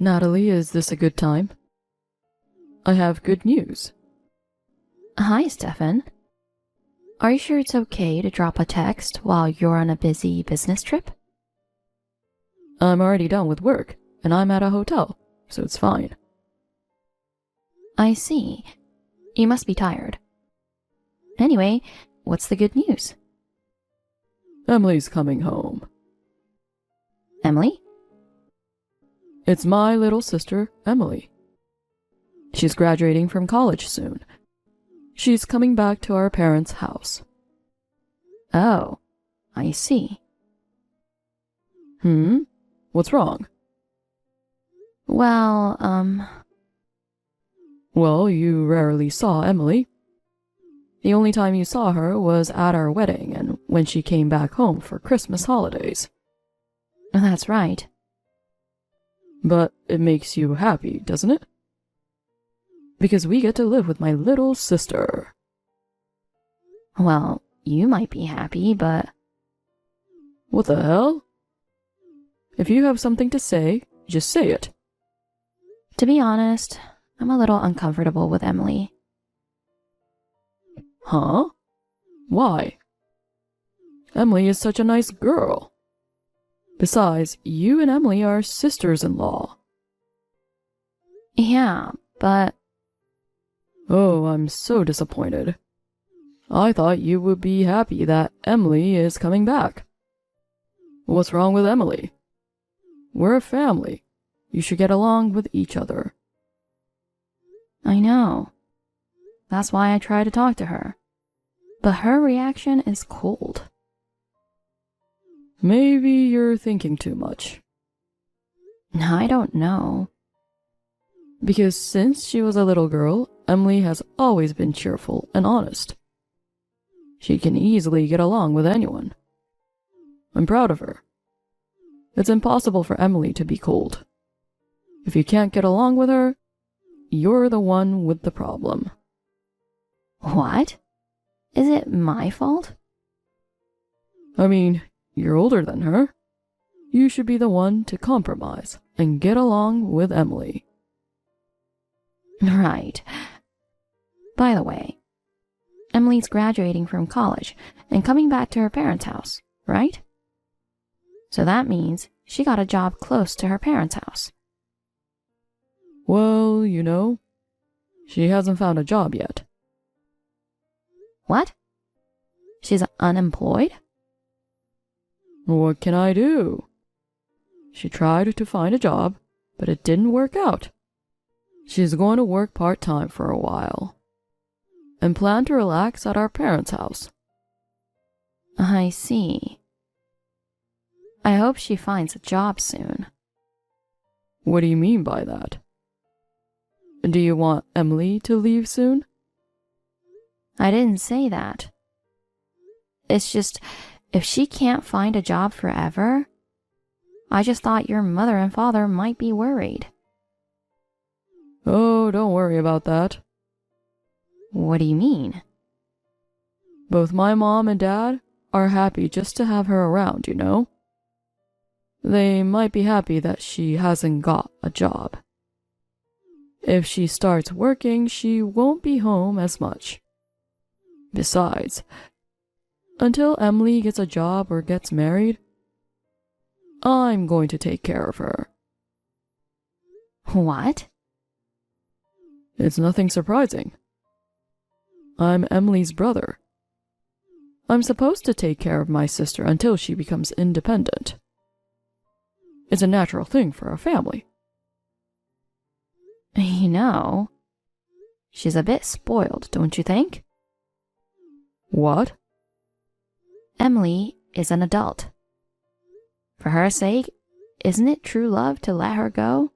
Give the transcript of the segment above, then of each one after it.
Natalie, is this a good time? I have good news. Hi, Stefan. Are you sure it's okay to drop a text while you're on a busy business trip? I'm already done with work, and I'm at a hotel, so it's fine. I see. You must be tired. Anyway, what's the good news? Emily's coming home. Emily? It's my little sister, Emily. She's graduating from college soon. She's coming back to our parents' house. Oh, I see. What's wrong? Well, Well, you rarely saw Emily. The only time you saw her was at our wedding and when she came back home for Christmas holidays. That's right. But it makes you happy, doesn't it? Because we get to live with my little sister. Well, you might be happy, but... What the hell? If you have something to say, just say it. To be honest, I'm a little uncomfortable with Emily. Huh? Why? Emily is such a nice girl. Besides, you and Emily are sisters-in-law. Yeah, but... Oh, I'm so disappointed. I thought you would be happy that Emily is coming back. What's wrong with Emily? We're a family. You should get along with each other. I know. That's why I try to talk to her. But her reaction is cold. Maybe you're thinking too much. I don't know. Because since she was a little girl, Emily has always been cheerful and honest. She can easily get along with anyone. I'm proud of her. It's impossible for Emily to be cold. If you can't get along with her, you're the one with the problem. What? Is it my fault? I mean, you're older than her. You should be the one to compromise and get along with Emily. Right. By the way, Emily's graduating from college and coming back to her parents' house, right? So that means she got a job close to her parents' house. Well, you know, she hasn't found a job yet. What? She's unemployed? What can I do? She tried to find a job, but it didn't work out. She's going to work part-time for a while and plan to relax at our parents' house. I see. I hope she finds a job soon. What do you mean by that? Do you want Emily to leave soon? I didn't say that. It's just, if she can't find a job forever, I just thought your mother and father might be worried. Oh, don't worry about that. What do you mean? Both my mom and dad are happy just to have her around, you know? They might be happy that she hasn't got a job. If she starts working, she won't be home as much. Besides, until Emily gets a job or gets married, I'm going to take care of her. What? It's nothing surprising. I'm Emily's brother. I'm supposed to take care of my sister until she becomes independent. It's a natural thing for a family. You know, she's a bit spoiled, don't you think? What? Emily is an adult. For her sake, isn't it true love to let her go?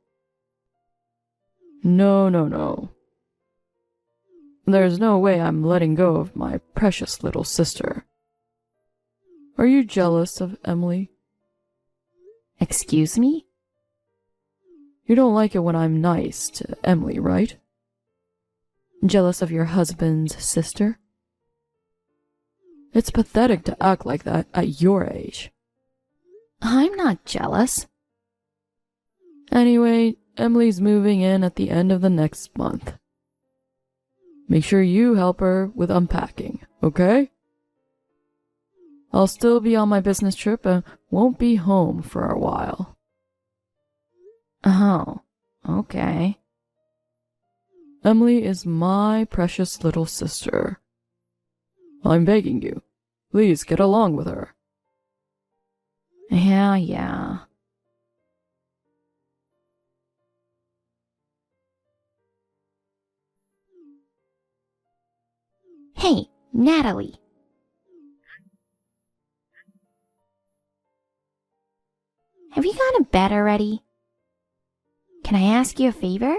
No. There's no way I'm letting go of my precious little sister. Are you jealous of Emily? Excuse me? You don't like it when I'm nice to Emily, right? Jealous of your husband's sister? It's pathetic to act like that at your age. I'm not jealous. Anyway, Emily's moving in at the end of the next month. Make sure you help her with unpacking, okay? I'll still be on my business trip and won't be home for a while. Oh, okay. Emily is my precious little sister. I'm begging you, please get along with her. Yeah. Hey, Natalie. Have you gone to bed already? Can I ask you a favor?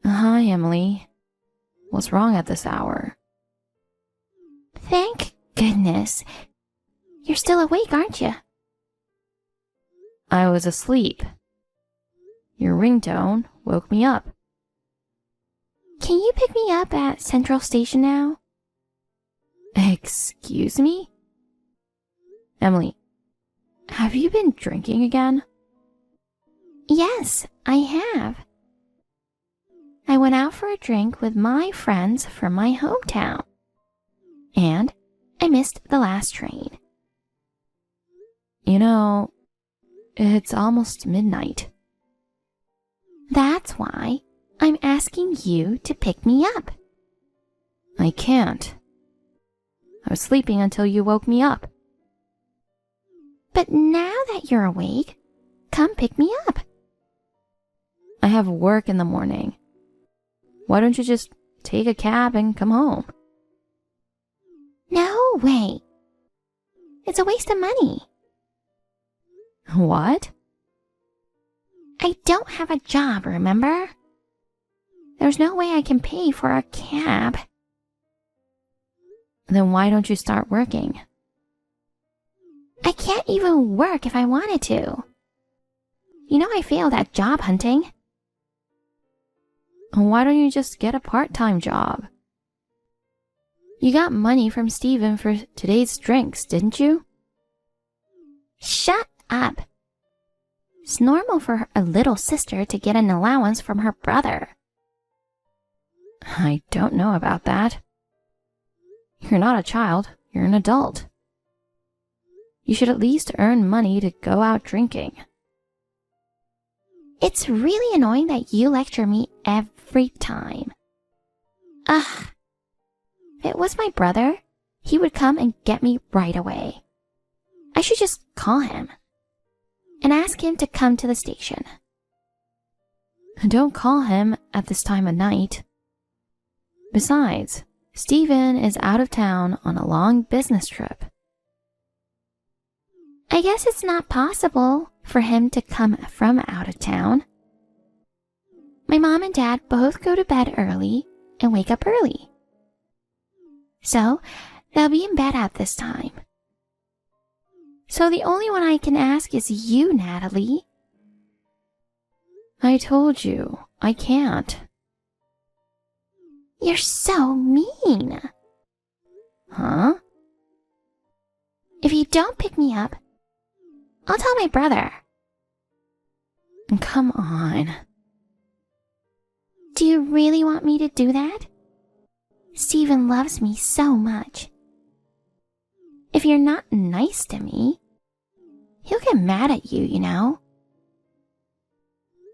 Hi, Emily. What's wrong at this hour? Thank goodness. You're still awake, aren't you? I was asleep. Your ringtone woke me up. Can you pick me up at Central Station now? Excuse me? Emily, have you been drinking again? Yes, I have. I went out for a drink with my friends from my hometown. And I missed the last train. You know, it's almost midnight. That's why I'm asking you to pick me up. I can't. I was sleeping until you woke me up. But now that you're awake, come pick me up. I have work in the morning. Why don't you just take a cab and come home? No way. It's a waste of money. What? I don't have a job, remember? There's no way I can pay for a cab. Then why don't you start working? I can't even work if I wanted to. You know I failed at job hunting. Why don't you just get a part-time job? You got money from Steven for today's drinks, didn't you? Shut up. It's normal for a little sister to get an allowance from her brother. I don't know about that. You're not a child, you're an adult. You should at least earn money to go out drinking. It's really annoying that you lecture me every time. Ugh. If it was my brother, he would come and get me right away. I should just call him and ask him to come to the station. Don't call him at this time of night. Besides, Steven is out of town on a long business trip. I guess it's not possible for him to come from out of town. My mom and dad both go to bed early and wake up early. So, they'll be in bed at this time. So the only one I can ask is you, Natalie. I told you, I can't. You're so mean. Huh? If you don't pick me up, I'll tell my brother. Come on. Do you really want me to do that? Steven loves me so much. If you're not nice to me, he'll get mad at you, you know.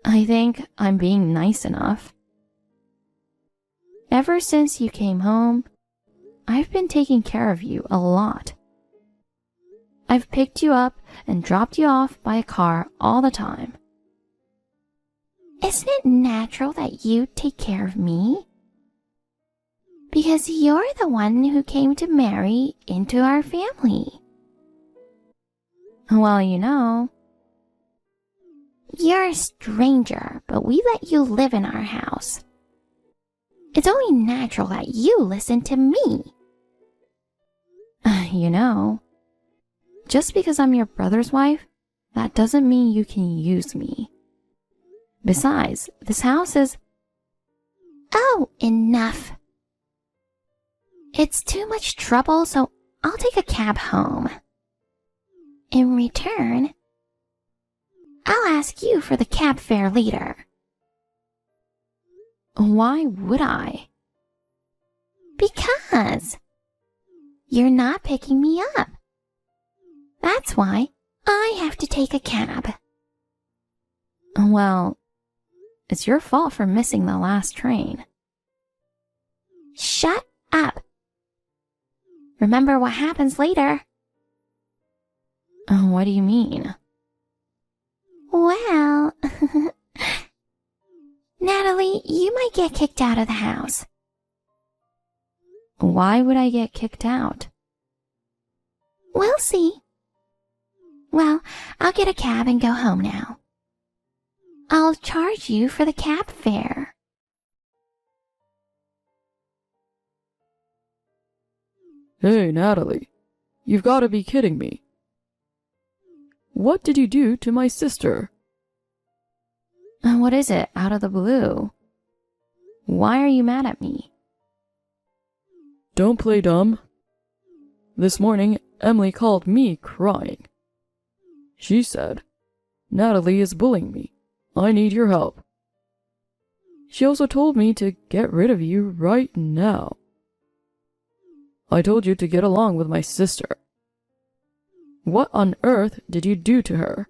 I think I'm being nice enough. Ever since you came home, I've been taking care of you a lot. I've picked you up and dropped you off by a car all the time. Isn't it natural that you take care of me? Because you're the one who came to marry into our family. Well, you know. You're a stranger, but we let you live in our house. It's only natural that you listen to me. You know, just because I'm your brother's wife, that doesn't mean you can use me. Besides, this house is... Oh, enough. It's too much trouble, so I'll take a cab home. In return, I'll ask you for the cab fare later. Why would I? Because you're not picking me up. That's why I have to take a cab. Well, it's your fault for missing the last train. Shut up. Remember what happens later. What do you mean? Well, Natalie, you might get kicked out of the house. Why would I get kicked out? We'll see. Well, I'll get a cab and go home now. I'll charge you for the cab fare. Hey, Natalie, you've got to be kidding me. What did you do to my sister? What is it, out of the blue? Why are you mad at me? Don't play dumb. This morning, Emily called me crying. She said, Natalie is bullying me. I need your help. She also told me to get rid of you right now. I told you to get along with my sister. What on earth did you do to her?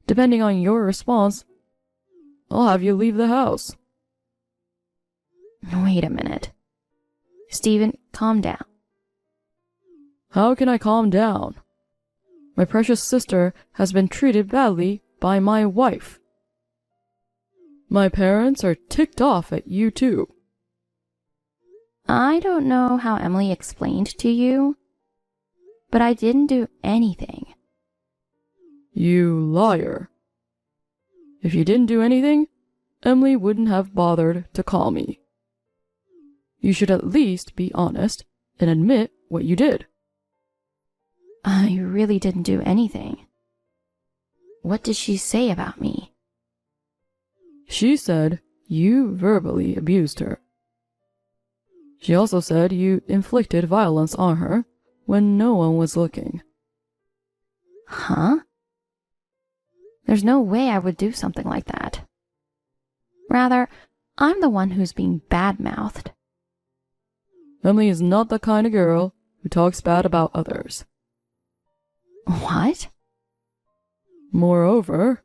Depending on your response, I'll have you leave the house. Wait a minute. Stephen, calm down. How can I calm down? My precious sister has been treated badly by my wife. My parents are ticked off at you too. I don't know how Emily explained to you, but I didn't do anything. You liar. If you didn't do anything, Emily wouldn't have bothered to call me. You should at least be honest and admit what you did. I really didn't do anything. What did she say about me? She said you verbally abused her. She also said you inflicted violence on her when no one was looking. Huh? There's no way I would do something like that. Rather, I'm the one who's being bad-mouthed. Emily is not the kind of girl who talks bad about others. What? Moreover,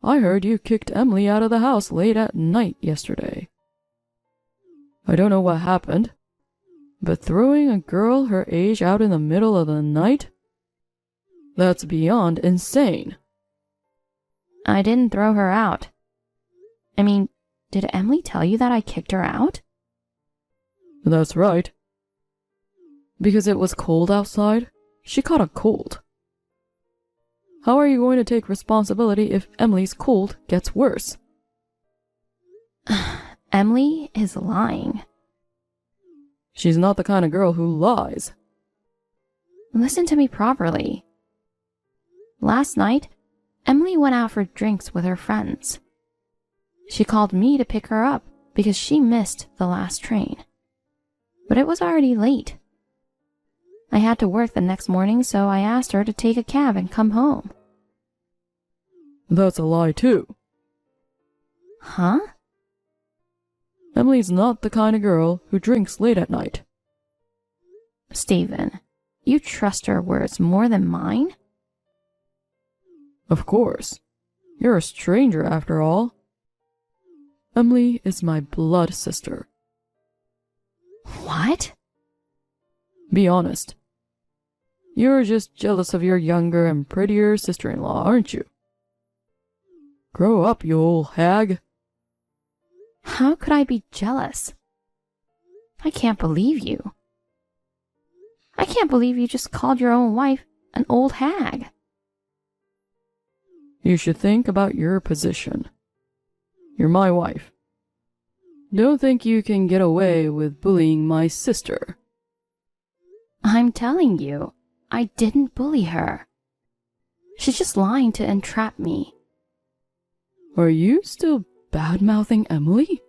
I heard you kicked Emily out of the house late at night yesterday. I don't know what happened, but throwing a girl her age out in the middle of the night? That's beyond insane. I didn't throw her out. I mean, did Emily tell you that I kicked her out? That's right. Because it was cold outside, she caught a cold. How are you going to take responsibility if Emily's cold gets worse? Emily is lying. She's not the kind of girl who lies. Listen to me properly. Last night, Emily went out for drinks with her friends. She called me to pick her up because she missed the last train. But it was already late. I had to work the next morning, so I asked her to take a cab and come home. That's a lie too. Huh? Emily's not the kind of girl who drinks late at night. Stephen, you trust her words more than mine? Of course. You're a stranger after all. Emily is my blood sister. What? Be honest. You're just jealous of your younger and prettier sister-in-law, aren't you? Grow up, you old hag. How could I be jealous? I can't believe you. I can't believe you just called your own wife an old hag. You should think about your position. You're my wife. Don't think you can get away with bullying my sister. I'm telling you, I didn't bully her. She's just lying to entrap me. Are you still bad-mouthing Emily?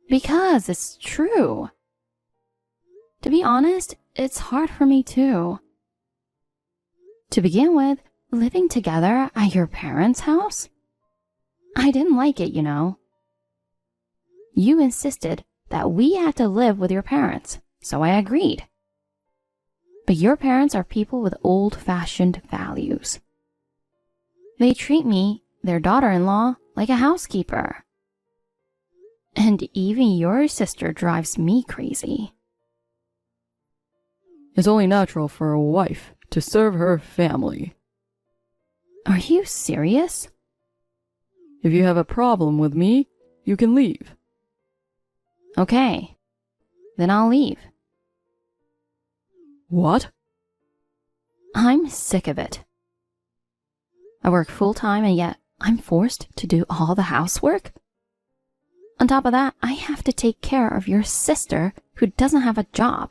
Because it's true. To be honest, it's hard for me too. To begin with, living together at your parents' house? I didn't like it, you know. You insisted that we had to live with your parents, so I agreed. But your parents are people with old-fashioned values. They treat me, their daughter-in-law, like a housekeeper. And even your sister drives me crazy. It's only natural for a wife to serve her family. Are you serious? If you have a problem with me, you can leave. Okay, then I'll leave. What? I'm sick of it. I work full-time and yet I'm forced to do all the housework? On top of that, I have to take care of your sister who doesn't have a job.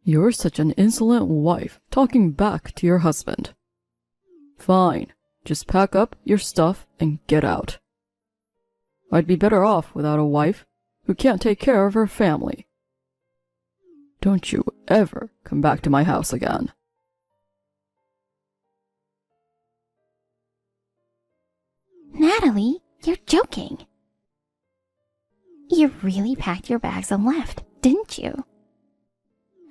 You're such an insolent wife talking back to your husband. Fine, just pack up your stuff and get out. I'd be better off without a wife who can't take care of her family. Don't you ever come back to my house again. Natalie, you're joking. You really packed your bags and left, didn't you?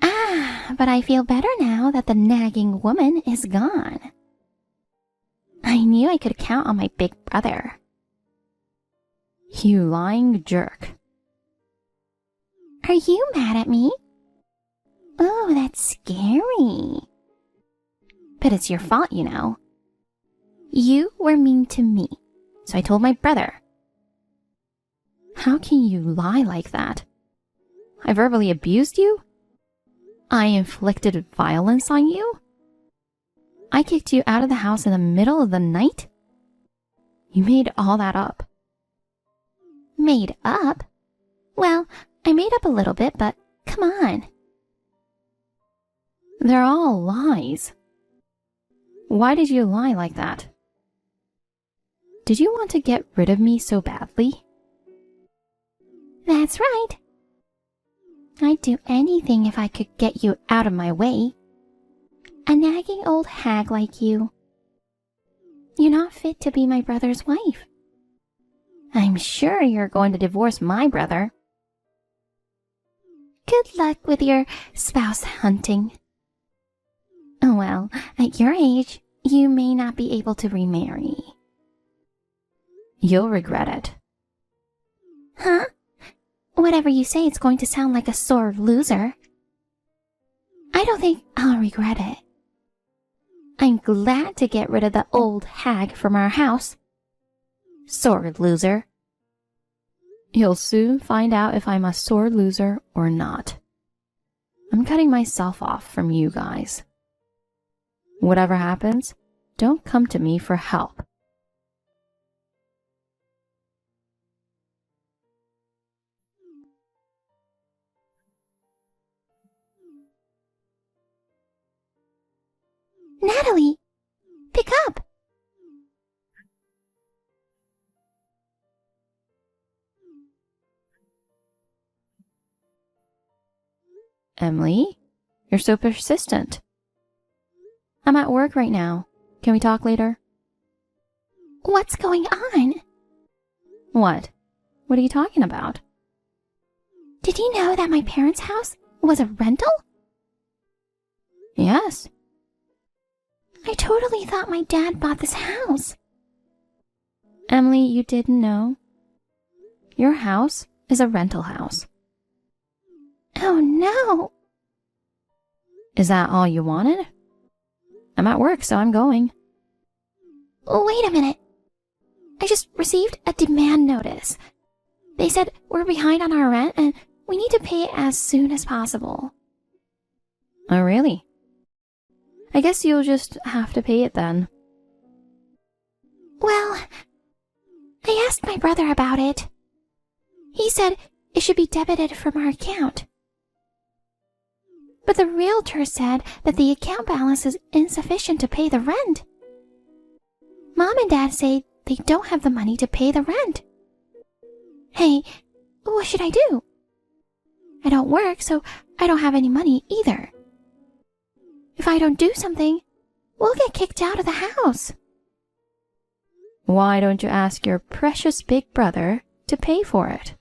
Ah, but I feel better now that the nagging woman is gone. I knew I could count on my big brother. You lying jerk. Are you mad at me? Oh, that's scary. But it's your fault, you know. You were mean to me, so I told my brother. How can you lie like that? I verbally abused you? I inflicted violence on you? I kicked you out of the house in the middle of the night? You made all that up. Made up? Well, I made up a little bit, but come on. They're all lies. Why did you lie like that? Did you want to get rid of me so badly? That's right. I'd do anything if I could get you out of my way. A nagging old hag like you. You're not fit to be my brother's wife. I'm sure you're going to divorce my brother. Good luck with your spouse hunting. Well, at your age, you may not be able to remarry. You'll regret it. Huh? Whatever you say, it's going to sound like a sore loser. I don't think I'll regret it. I'm glad to get rid of the old hag from our house. Sore loser. You'll soon find out if I'm a sore loser or not. I'm cutting myself off from you guys. Whatever happens, don't come to me for help. Natalie, pick up. Emily, you're so persistent. I'm at work right now. Can we talk later? What's going on? What? What are you talking about? Did you know that my parents' house was a rental? Yes. I totally thought my dad bought this house. Emily, you didn't know? Your house is a rental house. Oh no. Is that all you wanted? I'm at work, so I'm going. Wait a minute. I just received a demand notice. They said we're behind on our rent and we need to pay it as soon as possible. Oh, really? I guess you'll just have to pay it then. Well, I asked my brother about it. He said it should be debited from our account. But the realtor said that the account balance is insufficient to pay the rent. Mom and Dad say they don't have the money to pay the rent. Hey, what should I do? I don't work, so I don't have any money either. If I don't do something, we'll get kicked out of the house. Why don't you ask your precious big brother to pay for it?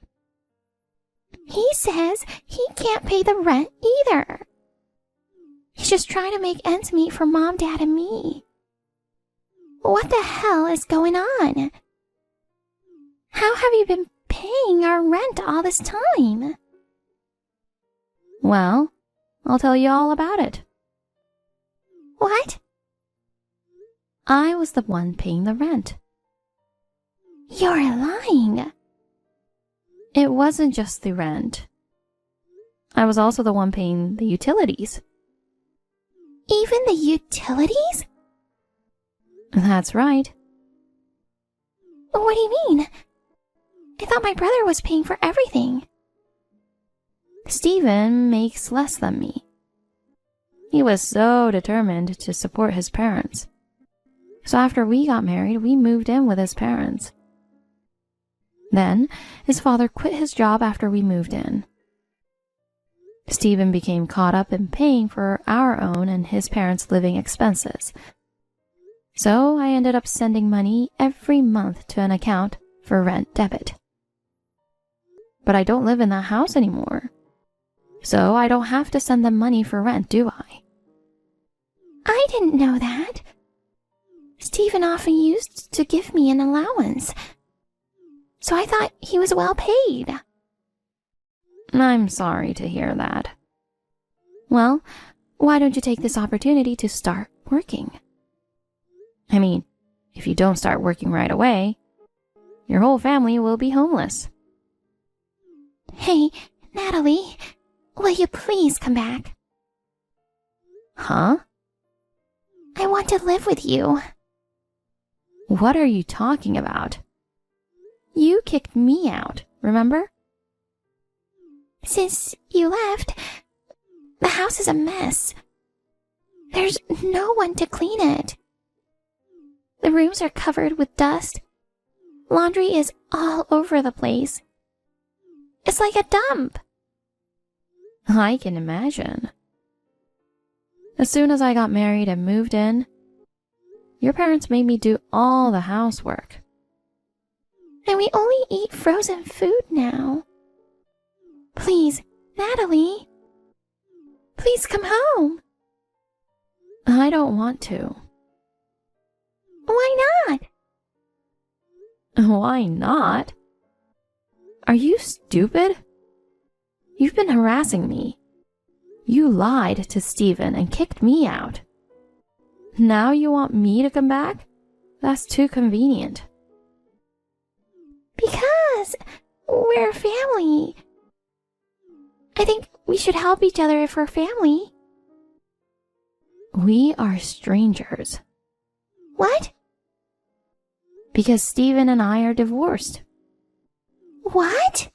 He says he can't pay the rent either. He's just trying to make ends meet for Mom, Dad, and me. What the hell is going on? How have you been paying our rent all this time? Well, I'll tell you all about it. What? I was the one paying the rent. You're lying. It wasn't just the rent. I was also the one paying the utilities. Even the utilities? That's right. What do you mean? I thought my brother was paying for everything. Stephen makes less than me. He was so determined to support his parents. So after we got married, we moved in with his parents. Then, his father quit his job after we moved in. Stephen became caught up in paying for our own and his parents' living expenses. So I ended up sending money every month to an account for rent debit. But I don't live in that house anymore. So I don't have to send them money for rent, do I? I didn't know that. Stephen often used to give me an allowance. So I thought he was well paid. I'm sorry to hear that. Well, why don't you take this opportunity to start working? I mean, if you don't start working right away, your whole family will be homeless. Hey, Natalie, will you please come back? Huh? I want to live with you. What are you talking about? You kicked me out, remember? Since you left, the house is a mess. There's no one to clean it. The rooms are covered with dust. Laundry is all over the place. It's like a dump. I can imagine. As soon as I got married and moved in, your parents made me do all the housework. And we only eat frozen food now. Please, Natalie. Please come home. I don't want to. Why not? Why not? Are you stupid? You've been harassing me. You lied to Stephen and kicked me out. Now you want me to come back? That's too convenient. Because we're a family. I think we should help each other if we're family. We are strangers. What? Because Stephen and I are divorced. What?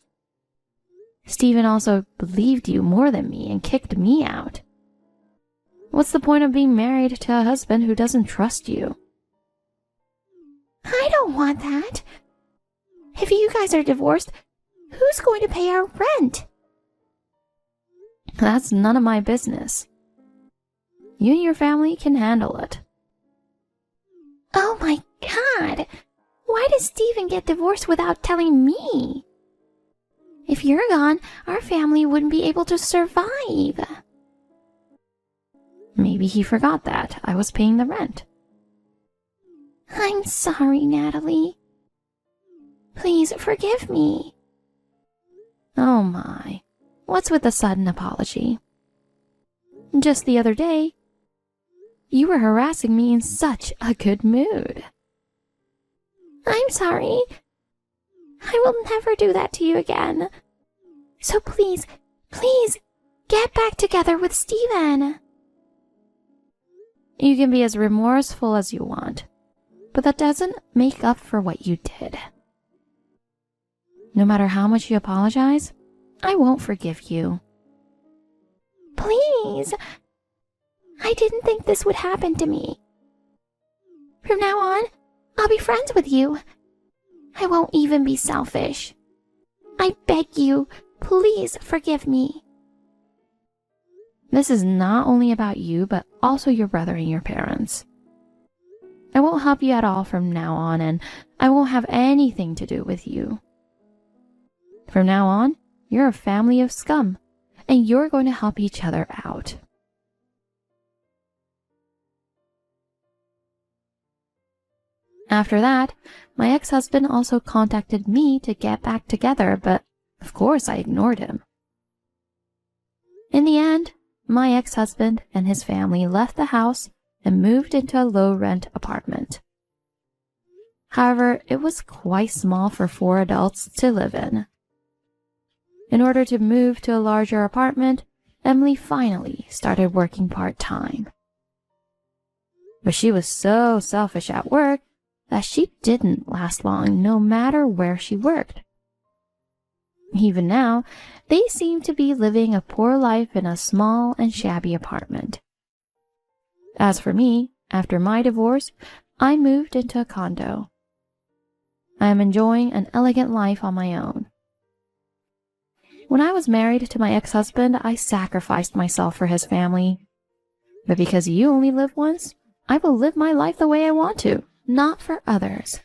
Stephen also believed you more than me and kicked me out. What's the point of being married to a husband who doesn't trust you? I don't want that. If you guys are divorced, who's going to pay our rent? That's none of my business. You and your family can handle it. Oh my God! Why does Stephen get divorced without telling me? If you're gone, our family wouldn't be able to survive. Maybe he forgot that I was paying the rent. I'm sorry, Natalie. Please forgive me. Oh my, what's with the sudden apology? Just the other day, you were harassing me in such a good mood. I'm sorry. I will never do that to you again. So please, please, get back together with Stephen. You can be as remorseful as you want, but that doesn't make up for what you did. No matter how much you apologize, I won't forgive you. Please! I didn't think this would happen to me. From now on, I'll be friends with you. I won't even be selfish. I beg you, please forgive me. This is not only about you, but also your brother and your parents. won't help you at all from now on, and I won't have anything to do with you. From now on, you're a family of scum, and you're going to help each other out. After that, my ex-husband also contacted me to get back together, but of course I ignored him. In the end, my ex-husband and his family left the house and moved into a low-rent apartment. However, it was quite small for 4 adults to live in. In order to move to a larger apartment, Emily finally started working part-time. But she was so selfish at work that she didn't last long no matter where she worked. Even now, they seem to be living a poor life in a small and shabby apartment. As for me, after my divorce, I moved into a condo. I am enjoying an elegant life on my own. When I was married to my ex-husband, I sacrificed myself for his family. But because you only live once, I will live my life the way I want to, not for others.